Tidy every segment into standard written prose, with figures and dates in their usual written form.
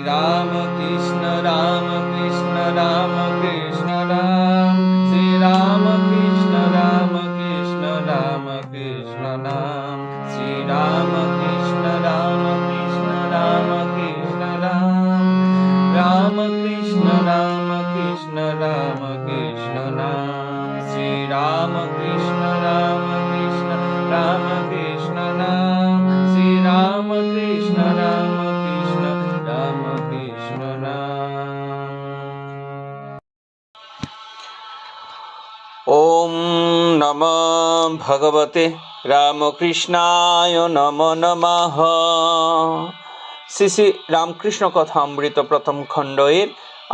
রাম কৃষ্ণ রাম কৃষ্ণ রাম কৃষ্ণ রাম, শ্রী রাম কৃষ্ণ রাম কৃষ্ণ রাম কৃষ্ণ নাম, শ্রী রাম কৃষ্ণ রাম কৃষ্ণ রাম কৃষ্ণ রাম, রাম কৃষ্ণ রাম কৃষ্ণ রাম কৃষ্ণ নাম, শ্রী রাম কৃষ্ণ রাম কৃষ্ণ রাম কৃষ্ণ নাম, শ্রী রাম কৃষ্ণ রাম কৃষ্ণ রাম কৃষ্ণ নাম। ওম নমো ভগবতে রামকৃষ্ণায় নমো নমঃ। শ্রী শ্রী রামকৃষ্ণ কথামৃত প্রথম খণ্ড এর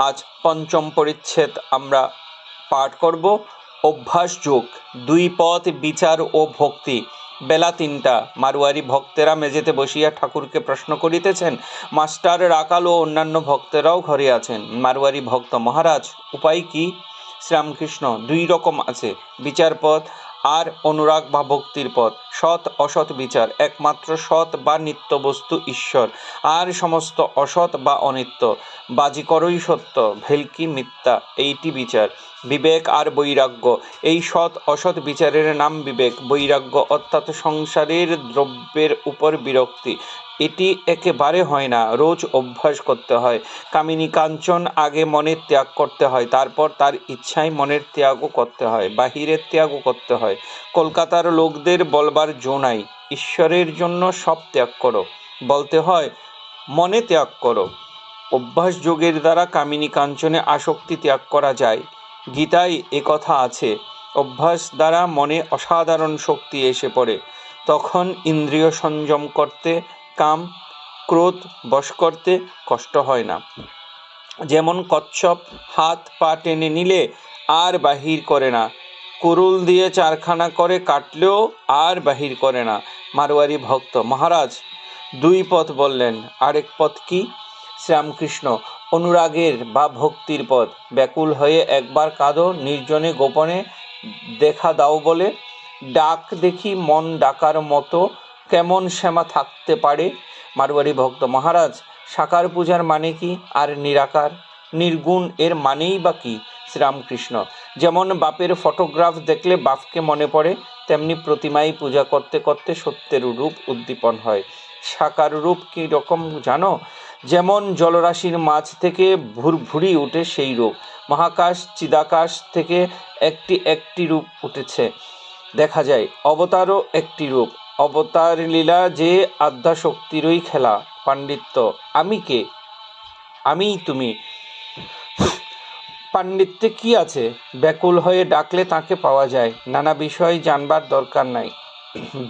আজ পঞ্চম পরিচ্ছেদ আমরা পাঠ করব। অভ্যাস যোগ, দুই পথ বিচার ও ভক্তি। বেলা ৩টা। মারোয়ারি ভক্তেরা মেঝেতে বসিয়া ঠাকুরকে প্রশ্ন করিতেছেন। মাস্টার রাকাল ও অন্যান্য ভক্তেরাও ঘরে আছেন। মারোয়ারি ভক্ত: মহারাজ, উপায় কি? শ্রীরামকৃষ্ণ: দুই রকম আছে, বিচার পথ আর অনুরাগ বা ভক্তির পথ। সৎ অসৎ বিচার। একমাত্র সৎ বা নিত্য বস্তু ঈশ্বর, আর সমস্ত অসৎ বা অনিত্য। বাজিকরই সত্য, ভেলকি মিথ্যা, এইটি বিচার। বিবেক আর বৈরাগ্য, এই সৎ অসৎ বিচারের নাম বিবেক। বৈরাগ্য অর্থাৎ সংসারের দ্রব্যের উপর বিরক্তি। এটি একেবারে হয় না, রোজ অভ্যাস করতে হয়। কামিনী কাঞ্চন আগে মনের ত্যাগ করতে হয়, তারপর তার ইচ্ছায় মনের ত্যাগও করতে হয়, বাহিরের ত্যাগও করতে হয়। কলকাতার লোকদের বলবার জো নাই, ঈশ্বরের জন্য সব ত্যাগ করো। বলতে হয় মনে ত্যাগ করো। অভ্যাস যোগের দ্বারা কামিনী কাঞ্চনে আসক্তি ত্যাগ করা যায়। গীতায় একথা আছে। অভ্যাস দ্বারা মনে অসাধারণ শক্তি এসে পড়ে। তখন ইন্দ্রিয় সংযম করতে, কাম ক্রোধ বশ করতে কষ্ট হয় না। যেমন কচ্ছপ হাত পা টেনে নিলে আর বাহির করে না, কুরুল দিয়ে চারখানা করে কাটলেও আর বাহির করে না। মারোয়ারি ভক্ত: মহারাজ, দুই পথ বললেন, আরেক পথ কি? শ্রীরামকৃষ্ণ: অনুরাগের বা ভক্তির পথ। ব্যাকুল হয়ে একবার কাঁদো, নির্জনে গোপনে দেখা দাও বলে। ডাক দেখি মন ডাকার মতো, কেমন শ্যামা থাকতে পারে? মারোয়ারি ভক্ত: মহারাজ, সাকার পূজার মানে কি? আর নিরাকার নির্গুণ এর মানেই বা কি? শ্রীরামকৃষ্ণ: যেমন বাপের ফটোগ্রাফ দেখলে বাপকে মনে পড়ে, তেমনি প্রতিমাই পূজা করতে করতে সত্যের রূপ উদ্দীপন হয়। সাকার রূপ কি রকম জানো? যেমন জলরাশির মাঝ থেকে ভুরভুরি উঠে সেই রূপ। মহাকাশ চিদাকাশ থেকে একটি একটি রূপ উঠেছে দেখা যায়। অবতারও একটি রূপ। অবতার লীলা যে আদ্যাশক্তিরই খেলা। পাণ্ডিত্য: আমি কে? আমিই তুমি। পাণ্ডিত্যে কি আছে? ব্যাকুল হয়ে ডাকলে তাকে পাওয়া যায়। নানা বিষয় জানবার দরকার নাই।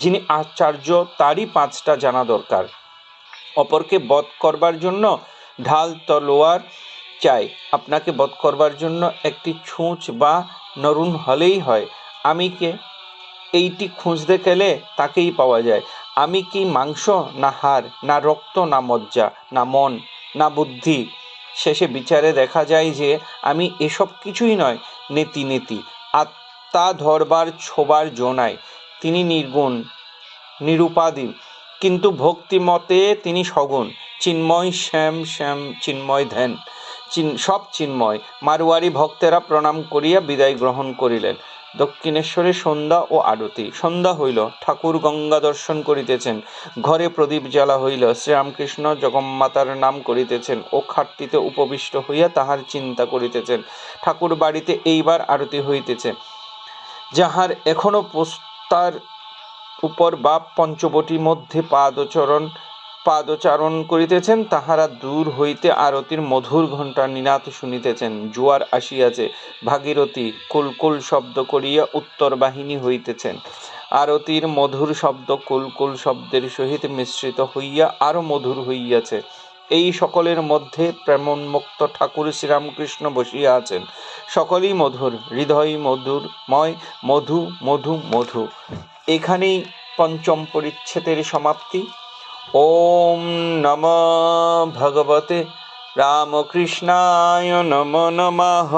যিনি আচার্য তারই 5টা জানা দরকার। অপরকে বধ করবার জন্য ঢাল তলোয়ার চাই, আপনাকে বধ করবার জন্য একটি ছুঁচ বা নরুন হলেই হয়। আমি কে? এইটি খুঁজতে গেলে তাকেই পাওয়া যায়। আমি কি মাংস না হাড়, না রক্ত না মজ্জা, না মন না বুদ্ধি? শেষে বিচারে দেখা যায় যে আমি এসব কিছুই নয়। নেতি নেতি আত্মা ধরবার ছোবার জো নাই। তিনি নির্গুণ নিরুপাদি, কিন্তু ভক্তিমতে তিনি সগুণ। চিন্ময় শ্যাম শ্যাম চিন্ময় ধ্যান, সব চিন্ময়। মারোয়ারি ভক্তেরা প্রণাম করিয়া বিদায় গ্রহণ করিলেন। দক্ষিণেশ্বরে সন্ধ্যা ও আরতি। সন্ধ্যা হইল, ঠাকুর গঙ্গা দর্শন করিতেছেন। ঘরে প্রদীপ জ্বালা হইল। শ্রীরামকৃষ্ণ জগন্মাতার নাম করিতেছেন ও খাটটিতে উপবিষ্ট হইয়া তাহার চিন্তা করিতেছেন। ঠাকুর বাড়িতে এইবার আরতি হইতেছে। যাহার এখনো পোস্তার উপর বা পঞ্চবটির মধ্যে পাদচারণ করিতেছেন, তাহারা দূর হইতে আরতির মধুর ঘণ্টার নিনাদ শুনিতেছেন। জোয়ার আসিয়াছে। ভাগীরথী কুলকুল শব্দ করিয়া উত্তর বাহিনী হইতেছেন। আরতির মধুর শব্দ কুলকুল শব্দের সহিত মিশ্রিত হইয়া আরো মধুর হইয়াছে। এই সকলের মধ্যে প্রেমোন্মুক্ত ঠাকুর শ্রীরামকৃষ্ণ বসিয়া আছেন। সকলেই মধুর, হৃদয় মধুরময়, মধু মধু মধু। এখানেই পঞ্চম পরিচ্ছেদের সমাপ্তি। ওম নমো ভগবতে রামকৃষ্ণায় নমো নমঃ।